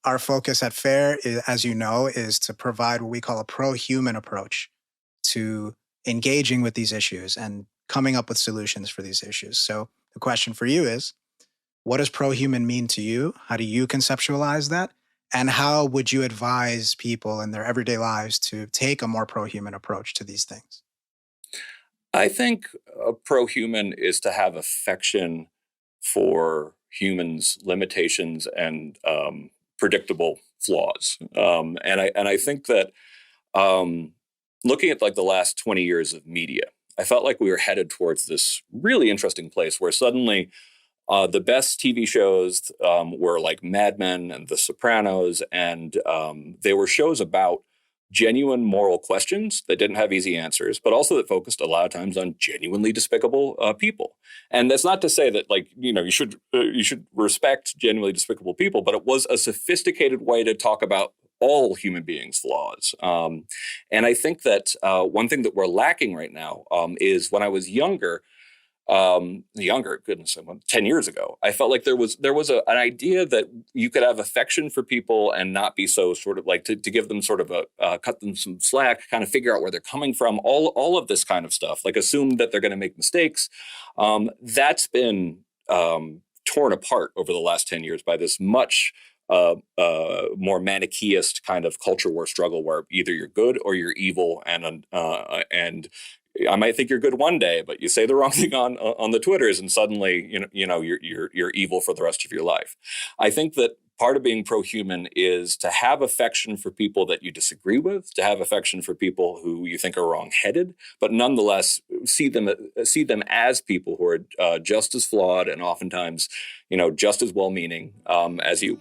our focus at FAIR, as you know, is to provide what we call a pro-human approach to engaging with these issues and coming up with solutions for these issues. So the question for you is, what does pro-human mean to you? How do you conceptualize that? And how would you advise people in their everyday lives to take a more pro-human approach to these things? I think a pro-human is to have affection for humans' limitations and predictable flaws. And I think that looking at like the last 20 years of media, I felt like we were headed towards this really interesting place where suddenly the best TV shows were like Mad Men and The Sopranos, and they were shows about genuine moral questions that didn't have easy answers, but also that focused a lot of times on genuinely despicable people. And that's not to say that, like, you should respect genuinely despicable people, but it was a sophisticated way to talk about all human beings' flaws. And I think that one thing that we're lacking right now is when I was younger, goodness, 10 years ago, I felt like there was an idea that you could have affection for people and not be so sort of like to give them sort of cut them some slack, kind of figure out where they're coming from, all of this kind of stuff, like assume that they're going to make mistakes. That's been torn apart over the last 10 years by this much more manichaeist kind of culture war struggle where either you're good or you're evil, and I might think you're good one day, but you say the wrong thing on the Twitters, and suddenly you're evil for the rest of your life. I think that part of being pro-human is to have affection for people that you disagree with, to have affection for people who you think are wrong-headed, but nonetheless see them as people who are just as flawed and oftentimes just as well-meaning as you.